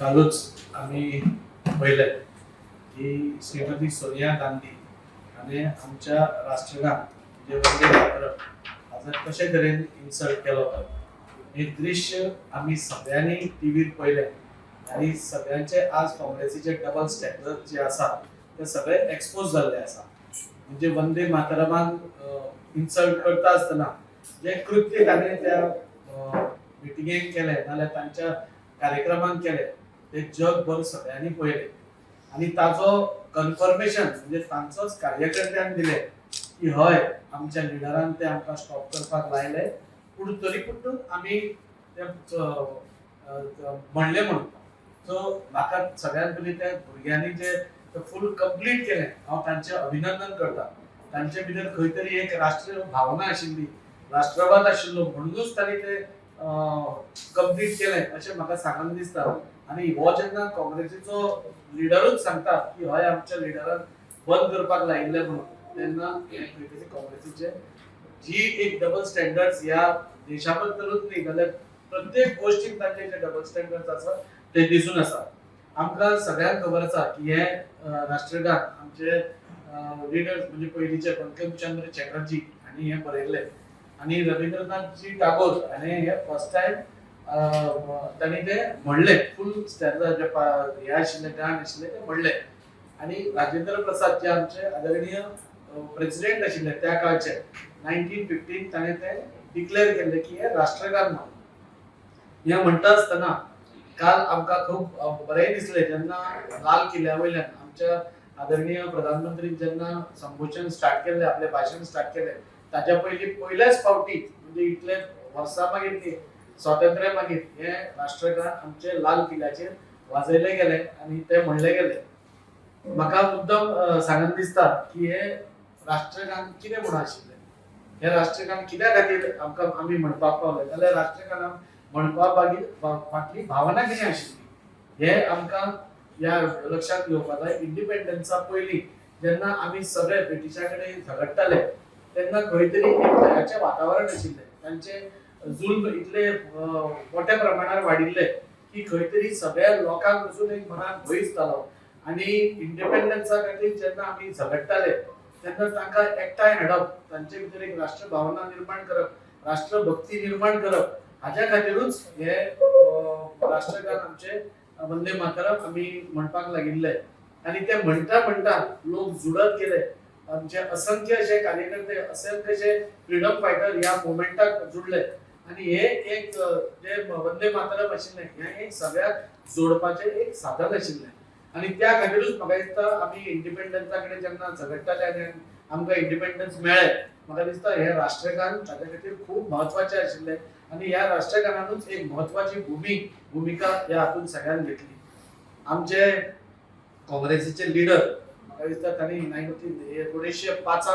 कालूच आम्ही पहिले की श्रीमती सोनिया गांधी आणि आमच्या राष्ट्रगान जे वंदे मातरम हाजो कशे तरेन इन्सल्ट केलो हे दृश्य आम्ही सगळ्यांनी टीव्हीर पहिले आणि सगळ्यांचे आज काँग्रेसीचे डबल स्टँडर्ड जे आसा ते सगळे एक्सपोज झाले आसा. म्हणजे वंदे मातरमाक इन्सल्ट करता आसतना जे कृत्य ताणें त्या मिटिंगेक केले नाल्यार तांच्या कार्यक्रमांक केले ते जगभर सगळ्यांनी पळयले आणि ताचो कन्फर्मेशन म्हणजे तांचोच कार्यकर्त्यांक दिले की हय आमच्या लिडरान ते आमकां स्टॉप करपाक लायले पूण तरी पूण आमी ते म्हणले म्हणून. सो म्हाका सगळ्यात पयलीं त्या भुरग्यांनी जे फूल कंप्लीट केलें हांव तांचें अभिनंदन करता. तांचे भितर खंय तरी एक राष्ट्रीय भावना आशिल्ली, राष्ट्रवाद आशिल्लो म्हणूनच तांणी ते कंप्लीट केलें अशें म्हाका सांगन दिसता. आणि हो जेन्ना काँग्रेसीचो लिडरूच सांगता की हय आमच्या लिडरान बंद करपाक लायिल्ले म्हणून तेन्ना काँग्रेसीचे जी एक डबल स्टँडर्ड्स ह्या देशा बद्दलूच न्ही जाल्यार प्रत्येक गोष्टीक तांचे जे डबल स्टँडर्ड्स आसा ते दिसून आसा. आमकां सगळ्यांक खबर आसा की हे राष्ट्रगान आमचे लिडर्स म्हणजे पयलींचे बंकिमचंद्र चॅटर्जी हांणी हे बरयल्ले आणि रवींद्रनाथजी टागोर हांणी हे फर्स्ट टाइम तांणी ते म्हणले फुल स्टँडर्ड जे हे आशिल्ले गान आशिल्ले ते म्हणले. आणि राजेंद्र प्रसाद जे आमचे आदरणीय प्रेसिडेंट आशिल्ले त्या काळचे 1915 ताणें ते डिक्लेअर केले की हे राष्ट्रगान म्हणून. हे म्हणटा आसतना काल आमकां खूब बरें दिसलें जेन्ना लाल किल्ल्या वयल्यान आमच्या आदरणीय प्रधानमंत्री जेन्ना संबोधन स्टार्ट केलें आपले भाशण स्टार्ट केलें ताच्या पयल्याच फावटी म्हणजे इतले वर्सां मागीर स्वातंत्र्या मागीर हे राष्ट्रगान आमचे लाल किल्ल्याचेर वाजयले गेले आणि ते म्हणले गेले. म्हाका मुद्दम सांगन दिसता की हे राष्ट्रगान कितें म्हणून आशिल्लें, हे राष्ट्रगान कित्या खातीर आमकां आमी म्हणपाक पावले जाल्यार राष्ट्रगान म्हणपा फाटली भावना कितें आशिल्ली हे आमकां ह्या लक्षांत घेवपाक जाय. इंडिपेंडन्सा पयलीं जेन्ना आमी सगळे ब्रिटिशा कडेन झगडटाले तेन्ना खंय तरी एक भयाचें वातावरण आशिल्लें. तांचे जुल्म इतले मोठ्या प्रमाणार वाडिल्ले की खंय तरी सगळ्या लोकांक पसून एक मनान भंय दिसतालो आणि इंडिपेंडन्सा खातीर जेन्ना आमी झगडटाले तेन्ना तांकां एकठांय हाडप, तांचे भितर एक राष्ट्र भावना निर्माण करप, राष्ट्रभक्ती निर्माण करप हाच्या खातीरूच हे राष्ट्रगान आमचे वंदे मातरम आमी म्हणपाक लागिल्ले. आणि ते म्हणटा म्हणटा लोक जुडत गेले. आमचे असंख्य असे कार्यकर्ते, असंख्य असे फ्रीडम फायटर ह्या मुवमेंटाक जुडले आणि हे एक जे वंदे मातरम आशिल्लें हे एक सगळ्याक जोडपाचें एक साधन आशिल्लें. आणि त्या खातीरूच म्हाका दिसता आमी इंडिपेंडन्सा कडेन जेन्ना झगडटाले आनी आमकां इंडिपेंडन्स मेळ्ळें म्हाका दिसता हे राष्ट्रगान ताचे खातीर खूब म्हत्वाचें आशिल्लें आणि ह्या राष्ट्रगानानूच एक म्हत्वाची भूमिका ह्या हातून सगळ्यांनी घेतली. आमचे काँग्रेसीचे लिडर म्हाका दिसता तांणी 1905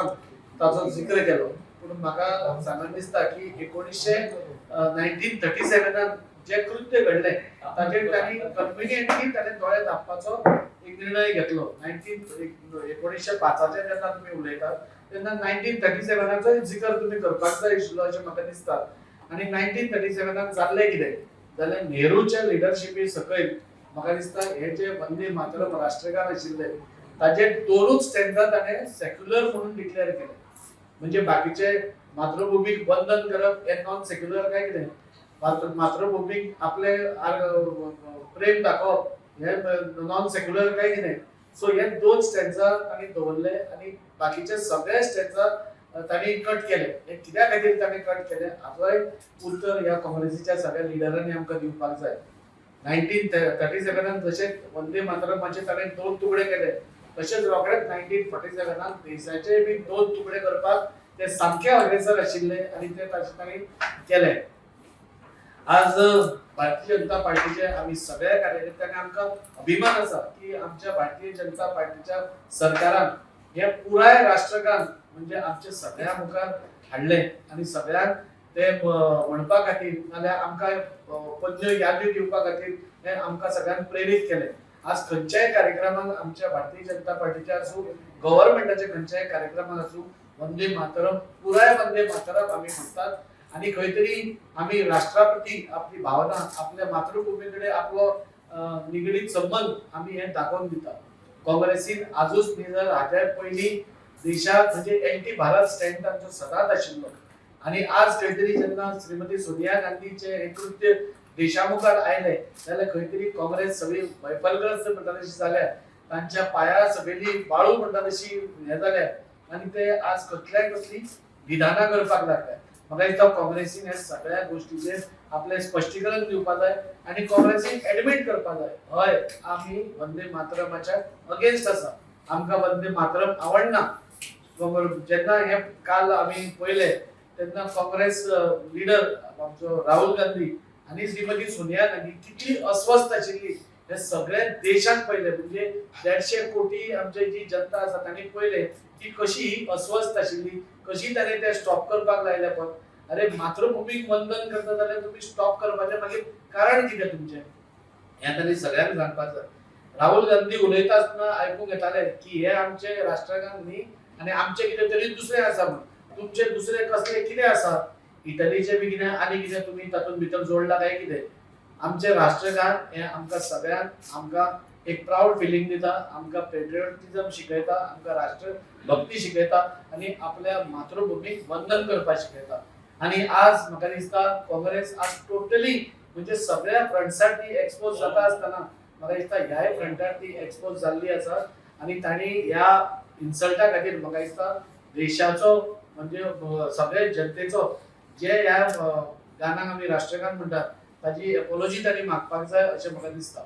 ताचो जिक्र केलो पूण म्हाका सांगन दिसता की 1937 जे कृत्य घडले ताचेर तांणी कन्विनियंटली ताणें दोळे धांपपाचो एक निर्णय घेतलो. 1905 जेन्ना तुमी उलयतात तेन्ना 1937चो जिकर तुमी करपाक जाय आशिल्लो अशें म्हाका दिसता. आणि 1937 जाल्लें कितें जाल्यार नेहरूच्या लिडरशिपी सकयल म्हाका दिसता हे जे वंदे मातरम राष्ट्रगान आशिल्ले ताचे दोनूच स्टँडा ताणें सेक्युलर म्हणून डिक्लेअर केले. म्हणजे बाकीचे मातृभूमीक बंधन करप हे नॉन सेक्युलर काय कितें, मातृभूमीक आपले प्रेम दाखोवप हे नॉन सेक्युलर काय कितें. सो हे दोन स्टँडा तांणी दवरले आणि बाकीचे सगळे स्टँडा तांणी कट केले. हे कित्या खातीर तांणी कट केले हाचोय उत्तर ह्या काँग्रेसीच्या सगळ्या लिडरांनी आमकां दिवपाक जाय. 1937 जशे वंदे मातरमाचे ताणें 2 तुकडे केले तशेंच रोखडेच 1947 देशाचे बी 2 तुकडे करपाक ते सामके अग्रेसर आशिल्ले आणि ते तांणी केले. आज भारतीय जनता पार्टीचे आमी सगळ्या कार्यकर्त्यांनी आमकां अभिमान आसा की आमच्या भारतीय जनता पार्टीच्या सरकारान हे पुराय राष्ट्रगान म्हणजे आमचे सगळ्या मुखार हाडले आणि सगळ्यांक ते म्हणपा खातीर नाल्यार आमकां पद्य यादी दिवपा खातीर हे आमकां सगळ्यांक प्रेरीत केले. आज खंयच्याय कार्यक्रमाक आमच्या भारतीय जनता पार्टीच्या आसूं गव्हर्नमेंटाचे खंयच्याय कार्यक्रमाक आसूं वंदे मातरम पुराय वंदे मातरम आमी म्हणटात आणि खंय तरी आमी राष्ट्राप्रती आपली भावना आपल्या मातृभूमी कडेन आपलो निगडीत संबंध आम्ही हे दाखवून दिता. काँग्रेसीन आजूच न्ही जर हाच्या पयलीं देशात म्हणजे एंटी भारत स्टँड तांचो सदांच आशिल्लो आणि आज खंय तरी जेन्ना श्रीमती सोनिया गांधीचे हे कृत्य देशामुखार आयले जाल्यार खंय तरी काँग्रेस सगळी मैफलग्रस्त म्हणटा तशी जाल्या, तांच्या पांयार सगळी बाळू म्हणटा तशी हे जाल्या आणि ते आज कसली विधानां करपाक लागल्या. म्हाका दिसता काँग्रेसीन हे सगळ्या गोष्टीचेर आपले स्पश्टीकरण दिवपाक जाय आणि काँग्रेसीन एडमिट करपाक जाय हय आमी वंदे मातरमाच्या अगेन्स्ट आसा, आमकां वंदे मातरम आवडना. जेन्ना हे काल आमी पळयले तेन्ना काँग्रेस लिडर आमचो राहुल गांधी आणि श्रीमती सोनिया गांधी कितली अस्वस्थ आशिल्ली हे सगळे देशान पळयले. म्हणजे 150 कोटी आमची जी जनता आसा तांणी पळयले ती कशी अस्वस्थ आशिल्ली, कशी ताणे ते स्टॉप करपाक लायले. पण अरे मातृभूमीक वंदन करता जाल्यार तुम्ही स्टॉप करपाचें मागीर कारण कितें तुमचें हें तांणी सगळ्यांक जाणपाक जाय. राहुल गांधी उलयता आसतना आयकूंक येताले की हे आमचे राष्ट्रगान न्ही आनी आमचे कितें तरी दुसरें आसा म्हूण. तुमचे दुसरे कसले कितें आसा, इटलीचे बी कितें आनी कितें तुमी तातूंत भितर जोडला काय कितें. आमचे राष्ट्रगान हे आमकां सगळ्यांक आमकां एक प्राउड फिलिंग दिता, आमकां पेट्रियोटिझम शिकयता, आमकां राष्ट्रभक्ती शिकयता आणि आपल्या मातृभूमीक वंदन करपाक शिकयता. आणि आज म्हाका दिसता काँग्रेस आज टोटली म्हणजे सगळ्या फ्रंट्सार ती एक्सपोज जाता आसतना म्हाका दिसता ह्याय फ्रंटार ती एक्सपोज जाल्ली आसा आणि तांणी ह्या इन्सल्टा खातीर म्हाका दिसता देशाचो म्हणजे सगळे जनतेचो जे ह्या गानाक आमी राष्ट्रगान म्हणटात ताची एपोलॉजी तांणी मागपाक जाय अशें म्हाका दिसता.